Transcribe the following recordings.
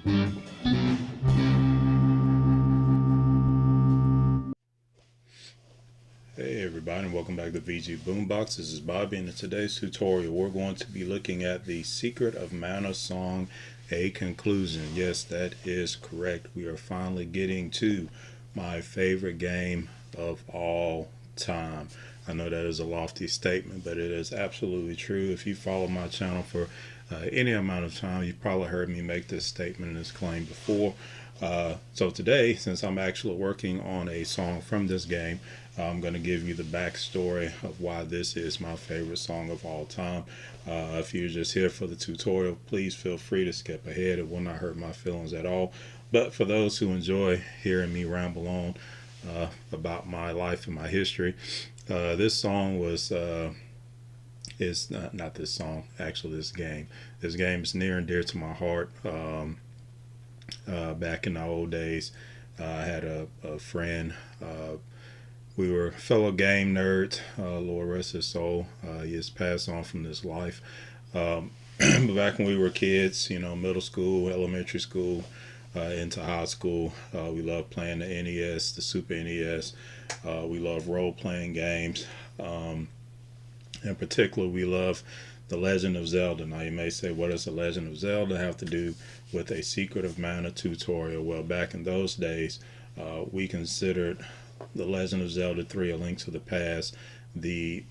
Hey everybody, and welcome back to VGBoombox. This is Bobby, and in today's tutorial we're going to be looking at the Secret of Mana song, A Conclusion. Yes, that is correct. We are finally getting to my favorite game of all time. I know that is a lofty statement, but it is absolutely true. If you follow my channel for any amount of time, you've probably heard me make this statement and this claim before. So today, since I'm actually working on a song from this game, I'm going to give you the backstory of why this is my favorite song of all time. If you're just here for the tutorial, please feel free to skip ahead. It will not hurt my feelings at all. But for those who enjoy hearing me ramble on about my life and my history, this song was is not this song, actually this game. This game is near and dear to my heart. Back in the old days, I had a friend. We were fellow game nerds. Lord rest his soul. He has passed on from this life. But back when we were kids, middle school, elementary school, into high school, we loved playing the NES, the Super NES. We loved role-playing games. In particular, we love The Legend of Zelda. Now you may say, what does The Legend of Zelda have to do with a Secret of Mana tutorial? Well, back in those days, we considered The Legend of Zelda 3: A Link to the Past the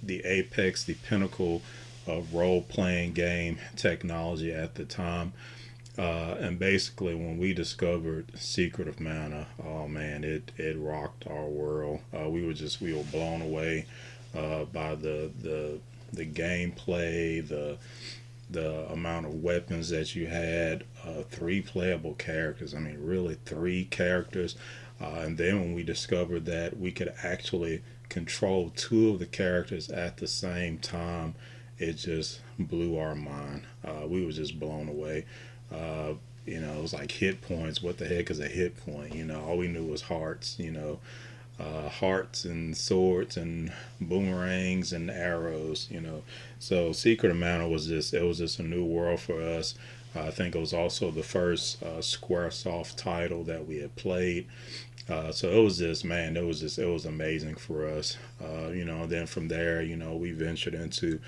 apex, the pinnacle of role-playing game technology at the time. And basically, when we discovered Secret of Mana, oh man, it rocked our world. We were blown away by the gameplay, the amount of weapons that you had, three playable characters. I mean, really three characters. And then when we discovered that we could actually control two of the characters at the same time, it just blew our mind. We were just blown away. It was like hit points. What the heck is a hit point? All we knew was hearts. Hearts and swords and boomerangs and arrows. So Secret of Mana was just a new world for us. I think it was also the first SquareSoft title that we had played. So it was just, man, it was amazing for us. Then from there, we ventured into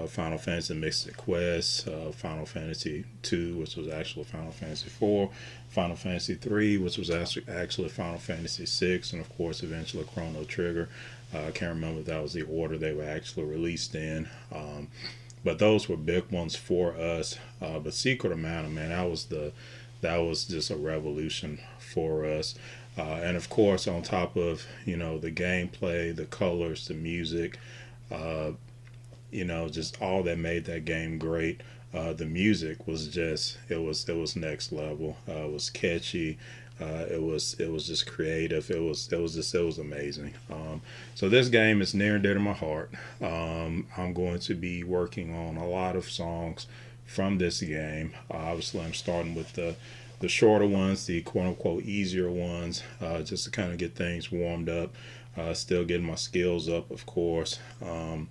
Final Fantasy Mystic Quest, Final Fantasy 2, which was actually Final Fantasy 4, Final Fantasy 3, which was actually Final Fantasy 6, and of course, eventually Chrono Trigger. I can't remember if that was the order they were actually released in. But those were big ones for us. But Secret of Mana, man, that was just a revolution for us. And of course, on top of the gameplay, the colors, the music, just all that made that game great. The music was just it was next level. It was catchy. It was just creative. It was amazing. So this game is near and dear to my heart. I'm going to be working on a lot of songs from this game. Obviously, I'm starting with the shorter ones, the quote unquote easier ones, just to kind of get things warmed up. Still getting my skills up, of course, and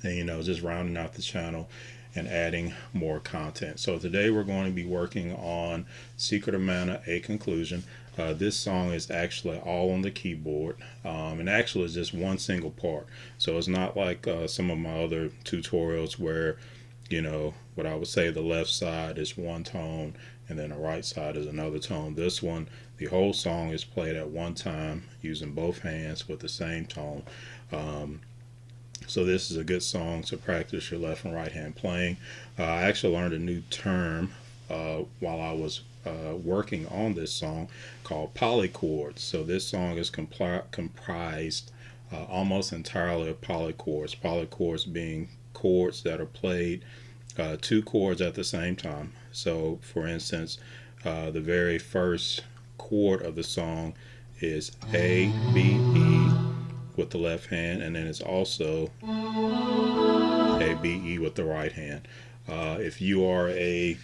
just rounding out the channel and adding more content. So today we're going to be working on Secret of Mana: A Conclusion. This song is actually all on the keyboard, and actually it's just one single part. So it's not like some of my other tutorials where what I would say the left side is one tone and then the right side is another tone. This one, the whole song is played at one time using both hands with the same tone. So this is a good song to practice your left and right hand playing. I actually learned a new term while I was working on this song called polychords. So this song is comprised almost entirely of polychords. Polychords being chords that are played two chords at the same time. So for instance, the very first chord of the song is A, B, E with the left hand, and then it's also A, B, E with the right hand. If you are a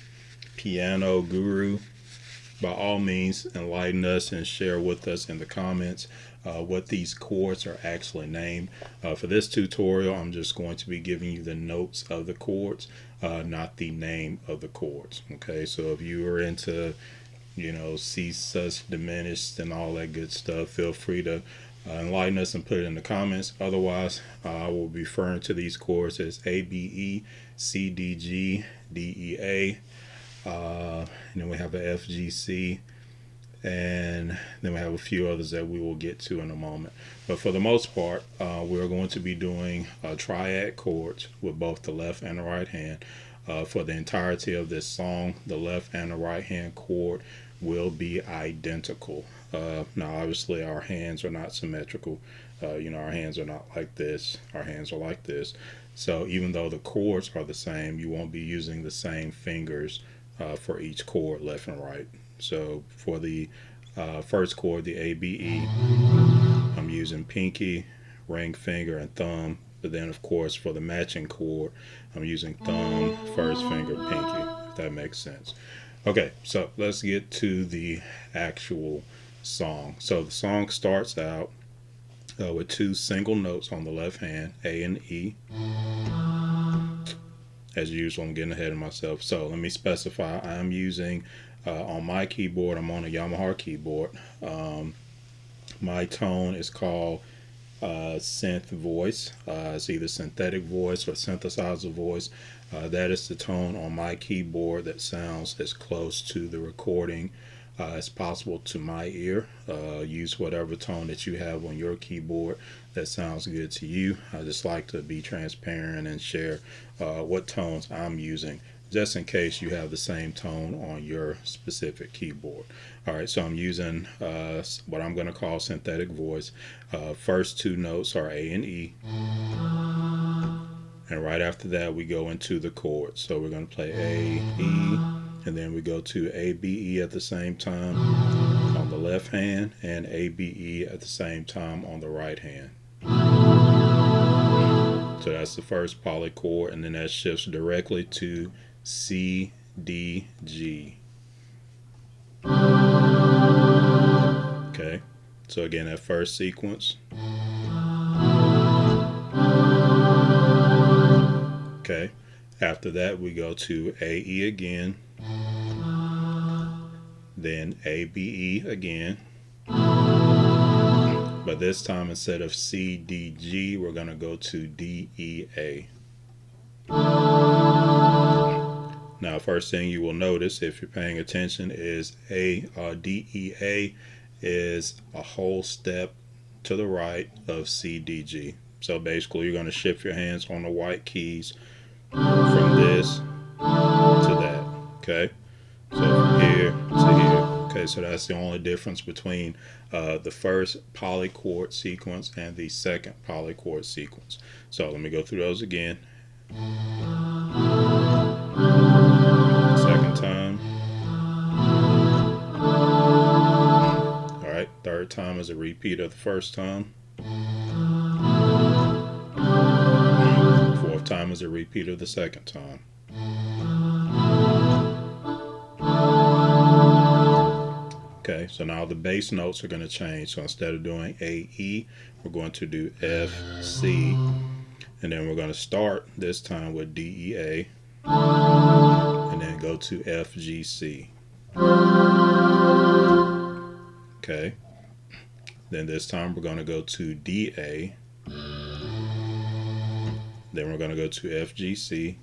piano guru, by all means, enlighten us and share with us in the comments what these chords are actually named. For this tutorial, I'm just going to be giving you the notes of the chords, not the name of the chords. Okay, so if you are into, C sus diminished and all that good stuff, feel free to enlighten us and put it in the comments. Otherwise, I will be referring to these chords as A, B, E, C, D, G, D, E, A. And then we have a F, G, C, and then we have a few others that we will get to in a moment. But for the most part, we're going to be doing triad chords with both the left and the right hand. For the entirety of this song, the left and the right hand chord will be identical. Now, obviously, our hands are not symmetrical. Our hands are not like this. Our hands are like this. So even though the chords are the same, you won't be using the same fingers for each chord, left and right. So for the first chord, the A, B, E, I'm using pinky, ring finger, and thumb. But then, of course, for the matching chord, I'm using thumb, first finger, pinky, if that makes sense. Okay, so let's get to the actual song. So the song starts out with two single notes on the left hand, A and E. As usual, I'm getting ahead of myself. So let me specify. I'm using on my keyboard, I'm on a Yamaha keyboard. My tone is called synth voice. It's either synthetic voice or synthesizer voice. That is the tone on my keyboard that sounds as close to the recording as possible to my ear. Use whatever tone that you have on your keyboard that sounds good to you. I just like to be transparent and share what tones I'm using, just in case you have the same tone on your specific keyboard. All right, so I'm using what I'm going to call synthetic voice. First two notes are A and E. And right after that, we go into the chords. So we're going to play A, E, and then we go to A, B, E at the same time on the left hand, and A, B, E at the same time on the right hand. So that's the first poly chord, and then that shifts directly to C, D, G. Okay, so again, that first sequence. Okay, after that we go to A, E again, then A, B, E again, but this time instead of C, D, G, we're going to go to D, E, A. Now, first thing you will notice if you're paying attention is D, E, A is a whole step to the right of C, D, G. So basically you're going to shift your hands on the white keys from this to that. Okay, so from here to here. Okay, so that's the only difference between the first polychord sequence and the second polychord sequence. So let me go through those again. Second time. All right, third time is a repeat of the first time. Fourth time is a repeat of the second time. Okay, so now the bass notes are going to change. So instead of doing A, E, we're going to do F, C, and then we're going to start this time with D, E, A, and then go to F, G, C. Okay, then this time we're going to go to D, A, then we're going to go to F, G, C,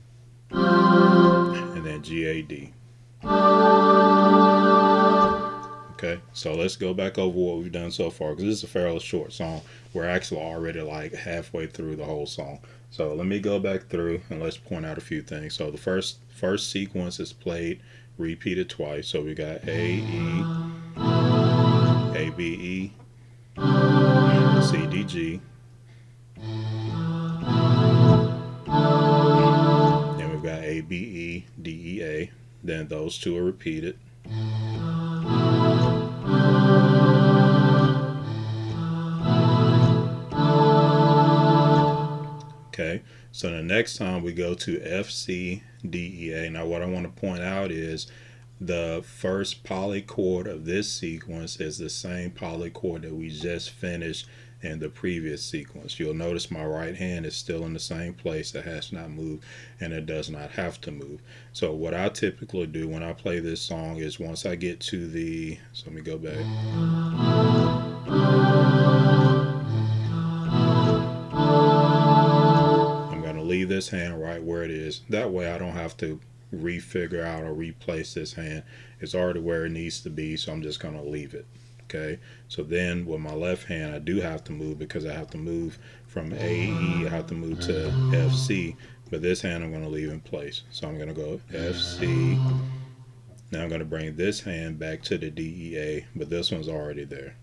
and then G, A, D. Okay, so let's go back over what we've done so far, because this is a fairly short song. We're actually already like halfway through the whole song. So let me go back through and let's point out a few things. So the first sequence is played, repeated twice. So we got A, E, A, B, E, C, D, G. Then we've got A, B, E, D, E, A. Then those two are repeated. Okay, so the next time we go to F, C, D, E, A. Now what I want to point out is the first polychord of this sequence is the same polychord that we just finished in the previous sequence. You'll notice my right hand is still in the same place. It has not moved, and it does not have to move. So what I typically do when I play this song is once I get to the, so let me go back. I'm going to leave this hand right where it is. That way I don't have to refigure out or replace this hand. It's already where it needs to be, so I'm just going to leave it. Okay, so then with my left hand I do have to move because I have to move from A, E, I have to move to F, C, but this hand I'm going to leave in place. So I'm going to go F, C. Now I'm going to bring this hand back to the D, E, A, but this one's already there.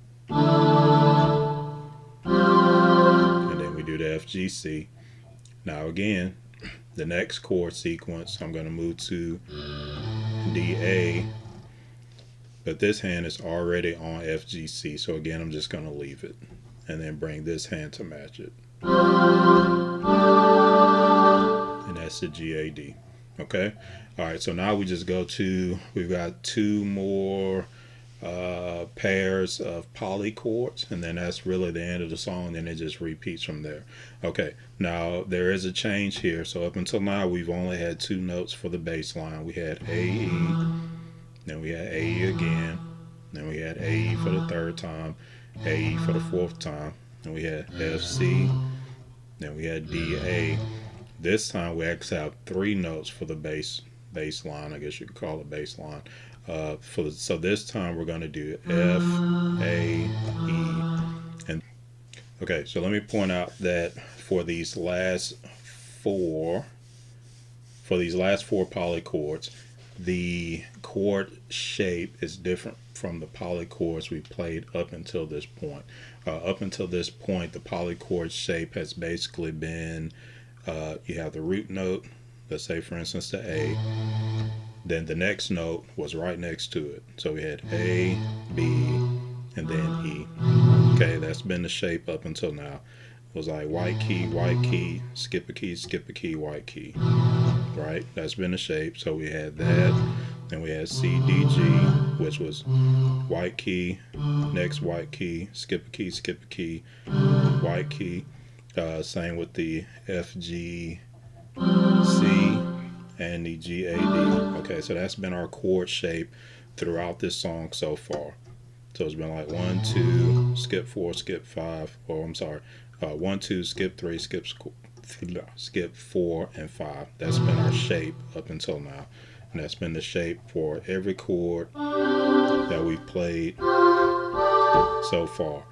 And then we do the F, G, C. Now again, the next chord sequence, I'm going to move to D, A, but this hand is already on F, G, C. So again, I'm just going to leave it and then bring this hand to match it. And that's the G, A, D. Okay. All right. So now we just go to, we've got two more pairs of polychords, and then that's really the end of the song. Then it just repeats from there. Okay. Now there is a change here. So up until now, we've only had two notes for the bass line. We had A, E. Then we had A again. Then we had A for the third time, A for the fourth time. Then we had F, C. Then we had D, A. This time we actually have three notes for the bass line. I guess you could call it bass line. So this time we're going to do F, A, E, and okay. So let me point out that for these last four polychords, the chord shape is different from the polychords we played up until this point. Up until this point, the polychord shape has basically been, you have the root note, let's say for instance the A, then the next note was right next to it. So we had A, B, and then E. Okay, that's been the shape up until now. It was like white key, skip a key, white key. Right? That's been the shape. So we had that. Then we had C, D, G, which was white key, next white key, skip a key, white key. Same with the F, G, C, and the G, A, D. Okay, so that's been our chord shape throughout this song so far. So it's been like 1, 2, skip 4, skip 5, or I'm sorry, 1, 2, skip 3, skip 4 and 5. That's been our shape up until now, and that's been the shape for every chord that we've played so far.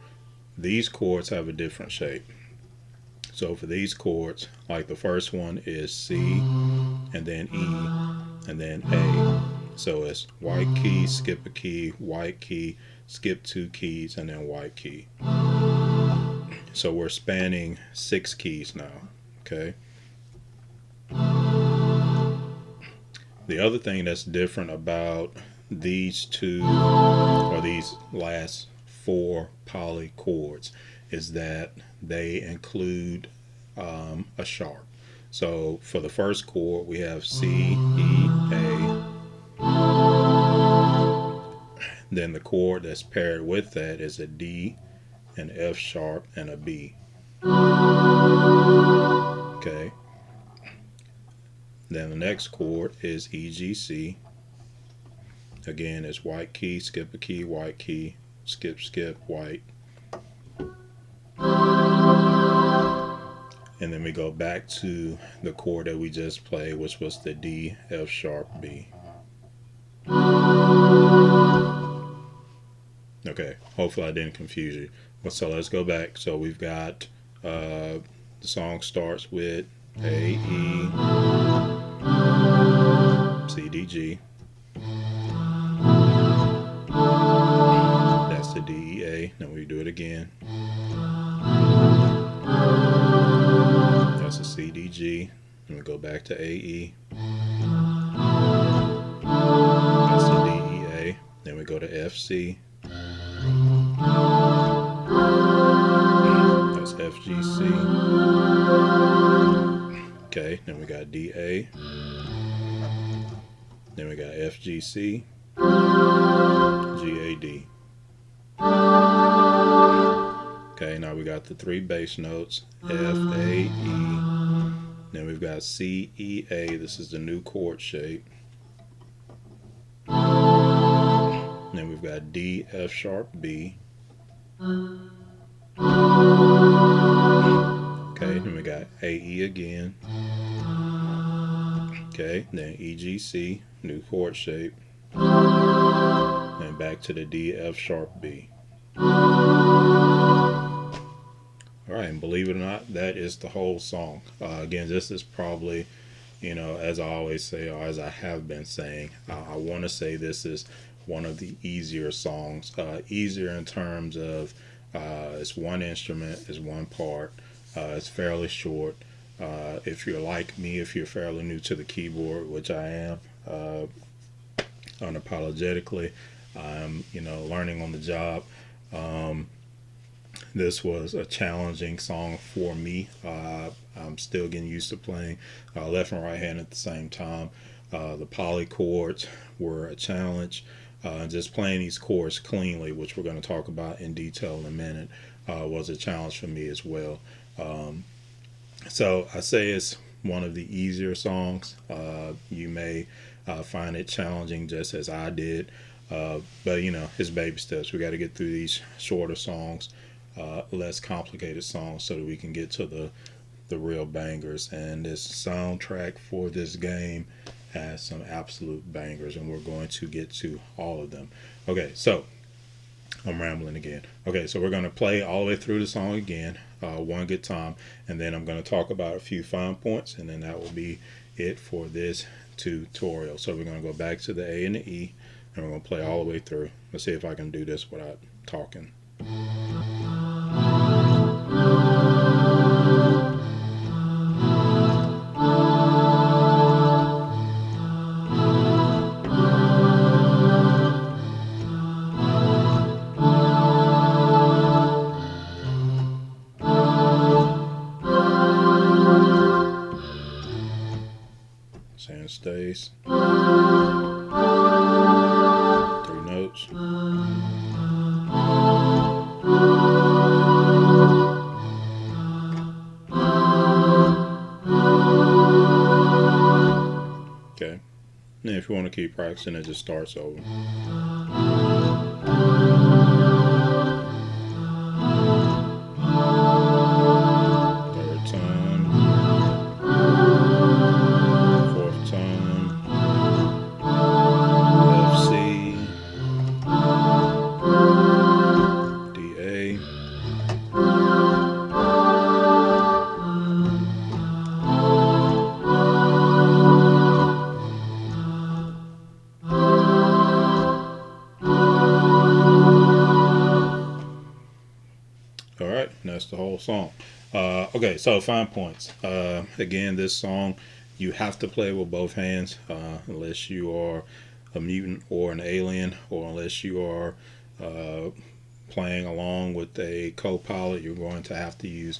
These chords have a different shape. So for these chords, like the first one is C, and then E, and then A. So it's white key, skip a key, white key, skip 2 keys, and then white key. So we're spanning 6 keys now. Okay. The other thing that's different about these two, or these last 4 polychords, is that they include a sharp. So for the first chord, we have C, E, A. Then the chord that's paired with that is a D, an F sharp, and a B. Okay. Then the next chord is E, G, C. Again, it's white key, skip a key, white key, skip, white. And then we go back to the chord that we just played, which was the D, F sharp, B. Okay, hopefully I didn't confuse you. So let's go back. So we've got, the song starts with A, E, C, D, G. That's the D, E, A. Then we do it again. That's a C, D, G. And we go back to A, E. That's the D, E, A. Then we go to F, C. That's F, G, C. Okay, then we got D, A. Then we got F, G, C, G, A, D. Okay, now we got the three bass notes, F, A, E. Then we've got C, E, A. This is the new chord shape. Then we've got D, F sharp, B. Okay, then we got A, E again. Okay, then E, G, C, new chord shape. Then back to the D, F sharp, B. Alright, and believe it or not, that is the whole song. Again, this is probably, as I always say, or as I have been saying, I want to say this is one of the easier songs. Easier in terms of it's one instrument, it's one part, it's fairly short. If you're like me, if you're fairly new to the keyboard, which I am, unapologetically, I'm learning on the job. This was a challenging song for me. I'm still getting used to playing left and right hand at the same time. The poly chords were a challenge. Just playing these chords cleanly, which we're going to talk about in detail in a minute, was a challenge for me as well. So I say it's one of the easier songs. You may find it challenging just as I did. But it's baby steps. We got to get through these shorter songs, less complicated songs, so that we can get to the real bangers. And this soundtrack for this game has some absolute bangers, and we're going to get to all of them. Okay, so I'm rambling again. Okay, so we're going to play all the way through the song again, one good time, and then I'm going to talk about a few fine points, and then that will be it for this tutorial. So we're going to go back to the A and the E, and we're going to play all the way through. Let's see if I can do this without talking. Sand stays. 3 notes. Okay. And if you want to keep practicing, it just starts over. Third time. Fourth time. F, C. D, A. All right, that's the whole song. Okay, so fine points. Again, this song you have to play with both hands, unless you are a mutant or an alien, or unless you are playing along with a co-pilot. You're going to have to use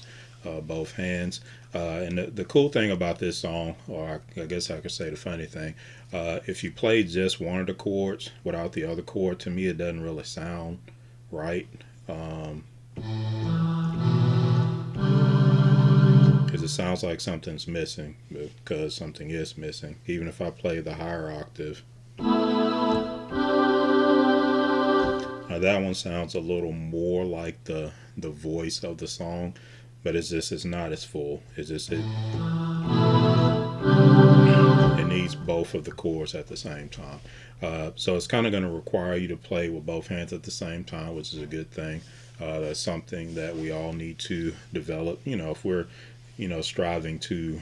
both hands. And the cool thing about this song, or I guess I could say the funny thing, if you play just one of the chords without the other chord, to me it doesn't really sound right. Because it sounds like something's missing, because something is missing. Even if I play the higher octave. Now that one sounds a little more like the voice of the song, but it's not as full. It needs both of the chords at the same time. So it's kind of going to require you to play with both hands at the same time, which is a good thing. That's something that we all need to develop. If we're striving to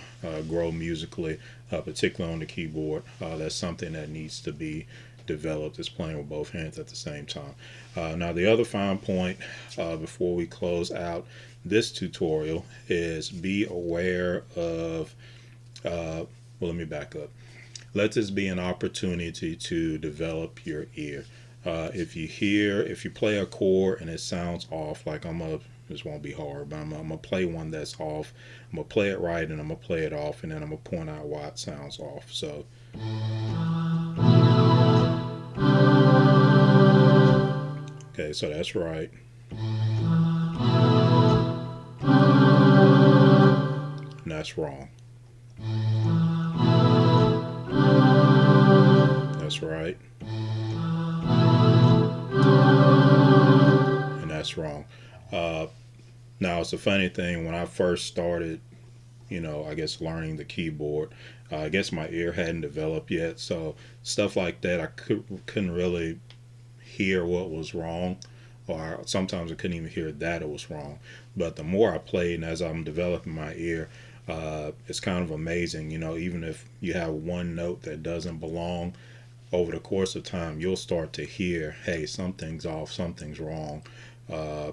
grow musically, particularly on the keyboard, that's something that needs to be developed, is playing with both hands at the same time. Now the other fine point before we close out this tutorial is be aware of, well, let me back up. Let this be an opportunity to develop your ear. If you play a chord and it sounds off, like this won't be hard, but I'm gonna play one that's off. I'm gonna play it right, and I'm gonna play it off, and then I'm gonna point out why it sounds off. So Okay, so that's right. And that's wrong. That's right. And that's wrong. Uh, Now, it's a funny thing. When I first started, I guess learning the keyboard, I guess my ear hadn't developed yet. So stuff like that, I couldn't really hear what was wrong, or sometimes I couldn't even hear that it was wrong. But the more I played, and as I'm developing my ear, it's kind of amazing. Even if you have one note that doesn't belong, over the course of time, you'll start to hear, hey, something's off, something's wrong. Uh,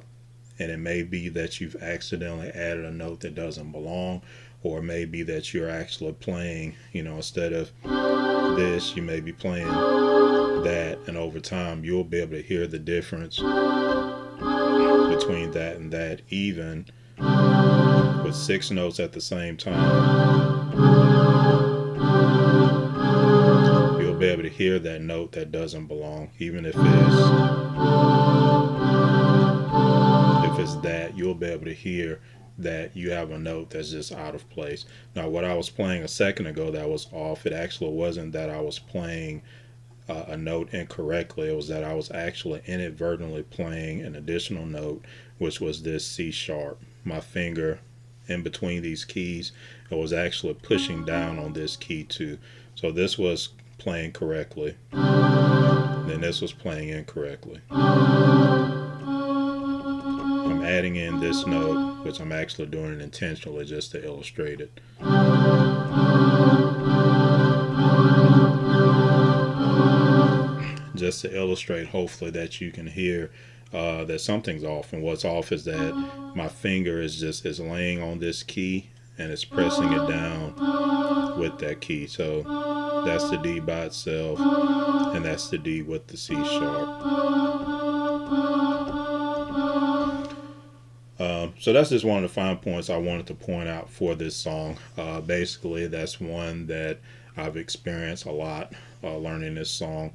and it may be that you've accidentally added a note that doesn't belong, or it may be that you're actually playing, instead of this, you may be playing that, and over time, you'll be able to hear the difference between that and that, even with six notes at the same time. You'll be able to hear that note that doesn't belong, even if it's that, you'll be able to hear that you have a note that's just out of place. Now, what I was playing a second ago that was off, it actually wasn't that I was playing a note incorrectly. It was that I was actually inadvertently playing an additional note, which was this C sharp. My finger in between these keys, it was actually pushing down on this key too. So this was playing correctly, then this was playing incorrectly. I'm adding in this note, which I'm actually doing it intentionally just to illustrate it. Just to illustrate, hopefully, that you can hear that something's off. And what's off is that my finger is laying on this key and it's pressing it down with that key. So that's the D by itself, and that's the D with the C sharp. So that's just one of the fine points I wanted to point out for this song. Basically, that's one that I've experienced a lot learning this song,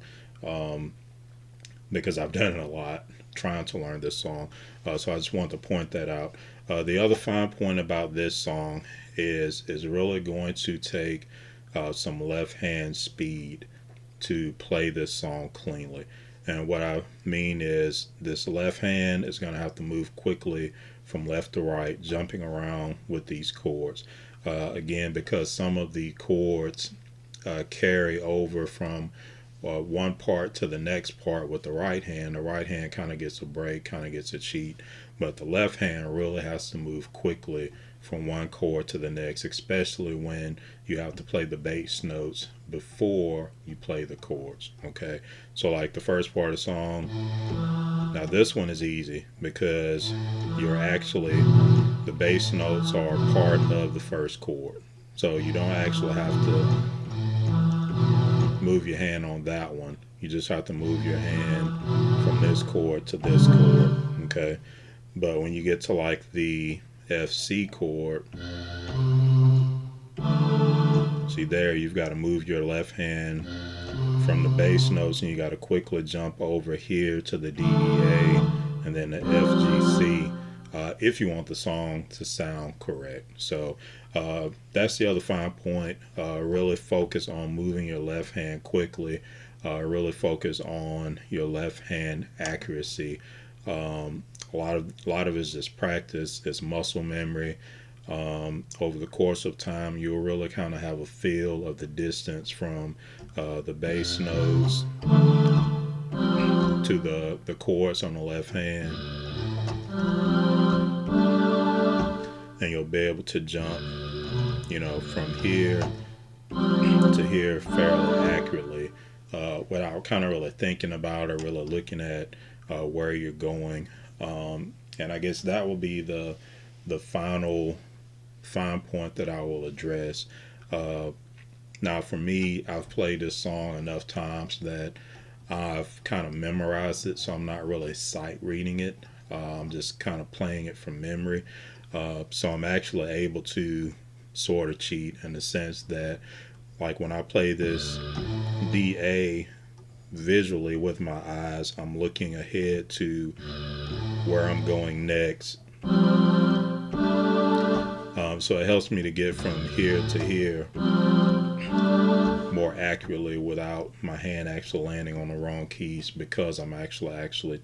because I've done it a lot trying to learn this song. So I just wanted to point that out. The other fine point about this song is really going to take some left hand speed to play this song cleanly. And what I mean is this left hand is going to have to move quickly from left to right, jumping around with these chords. Again, because some of the chords carry over from one part to the next part with the right hand. The right hand kind of gets a break, kind of gets a cheat, but the left hand really has to move quickly from one chord to the next, especially when you have to play the bass notes before you play the chords. Okay, so like the first part of the song, now this one is easy because the bass notes are part of the first chord, so you don't actually have to move your hand on that one. You just have to move your hand from this chord to this chord. Okay, but when you get to like the F-C chord, see there, you've got to move your left hand from the bass notes, and you got to quickly jump over here to the D, E, A, and then the F, G, C, if you want the song to sound correct. So that's the other fine point. Really focus on moving your left hand quickly. Really focus on your left hand accuracy. A lot of it is just practice. It's muscle memory. Over the course of time, you'll really kind of have a feel of the distance from the bass notes to the chords on the left hand, and you'll be able to jump, from here to here fairly accurately, without kind of really thinking about or really looking at where you're going. And I guess that will be the final fine point that I will address. Now, for me, I've played this song enough times that I've kind of memorized it, so I'm not really sight reading it. I'm just kind of playing it from memory. So I'm actually able to sort of cheat in the sense that, like when I play this DA visually with my eyes, I'm looking ahead to where I'm going next. So it helps me to get from here to here more accurately without my hand actually landing on the wrong keys, because I'm actually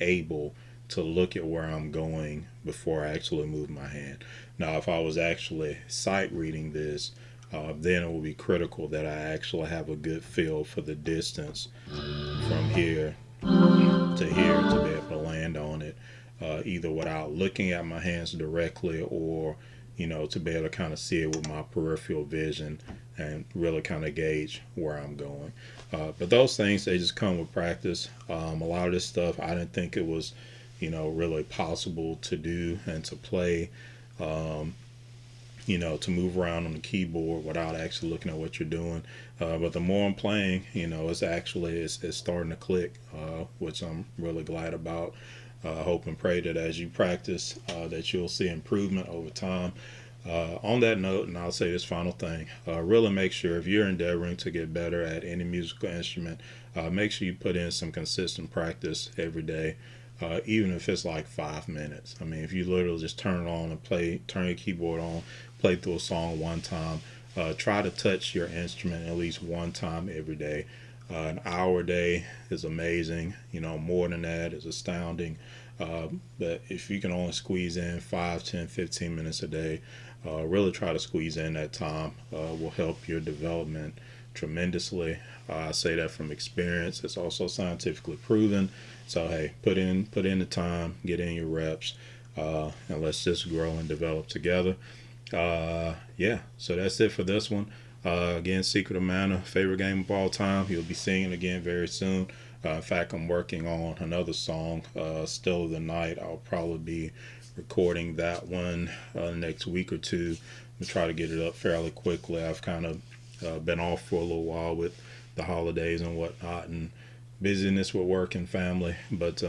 able to look at where I'm going before I actually move my hand. Now, if I was actually sight reading this, then it would be critical that I actually have a good feel for the distance from here to here to be able to land on it, either without looking at my hands directly, or to be able to kind of see it with my peripheral vision and really kind of gauge where I'm going. But those things, they just come with practice. A lot of this stuff, I didn't think it was, really possible to do and to play, to move around on the keyboard without actually looking at what you're doing. But the more I'm playing, it's starting to click, which I'm really glad about. Hope and pray that as you practice, that you'll see improvement over time. On that note, and I'll say this final thing, really make sure, if you're endeavoring to get better at any musical instrument, make sure you put in some consistent practice every day, even if it's like 5 minutes. I mean, if you literally just turn it on and turn your keyboard on, play through a song one time, try to touch your instrument at least one time every day. An hour a day is amazing. More than that is astounding. But if you can only squeeze in 5, 10, 15 minutes a day, really try to squeeze in that time. Will help your development tremendously. I say that from experience. It's also scientifically proven. So hey, put in the time, get in your reps, and let's just grow and develop together. Yeah, so that's it for this one. Again, Secret of Mana, favorite game of all time. You'll be seeing it again very soon. In fact, I'm working on another song, Still of the Night. I'll probably be recording that one next week or two. We'll try to get it up fairly quickly. I've kind of been off for a little while with the holidays and whatnot, and busyness with work and family. But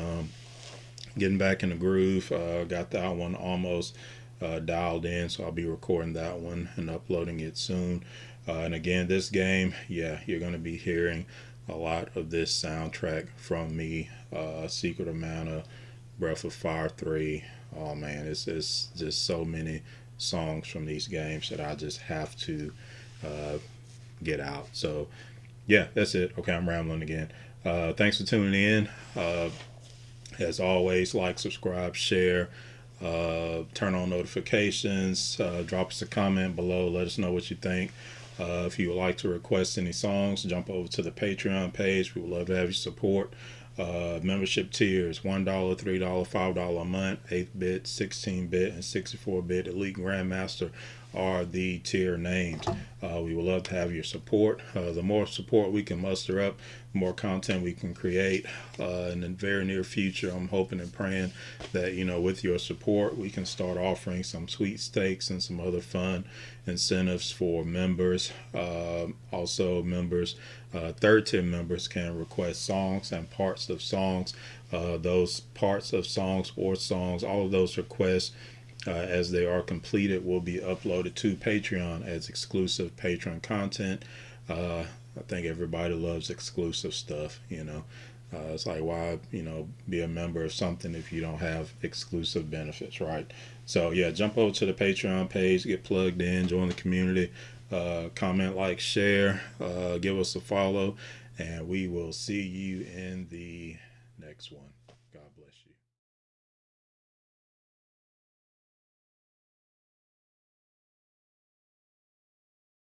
getting back in the groove, got that one almost dialed in, so I'll be recording that one and uploading it soon. And again, this game, yeah, you're going to be hearing a lot of this soundtrack from me. Secret of Mana, Breath of Fire 3. Oh man, it's just so many songs from these games that I just have to get out. So yeah, that's it. Okay, I'm rambling again. Thanks for tuning in. As always, like, subscribe, share, turn on notifications, drop us a comment below, let us know what you think. If you would like to request any songs, jump over to the Patreon page. We would love to have your support. Membership tiers: $1, $3, $5 a month. 8-bit, 16-bit, and 64-bit Elite Grandmaster are the tier names. We would love to have your support. The more support we can muster up, the more content we can create. In the very near future, I'm hoping and praying that, with your support, we can start offering some sweepstakes and some other fun incentives for members. Also, members, third tier members can request songs and parts of songs. Those parts of songs or songs, all of those requests, as they are completed, will be uploaded to Patreon as exclusive Patreon content. I think everybody loves exclusive stuff. It's like, why be a member of something if you don't have exclusive benefits, right? So yeah, jump over to the Patreon page, get plugged in, join the community, comment, like, share, give us a follow, and we will see you in the next one.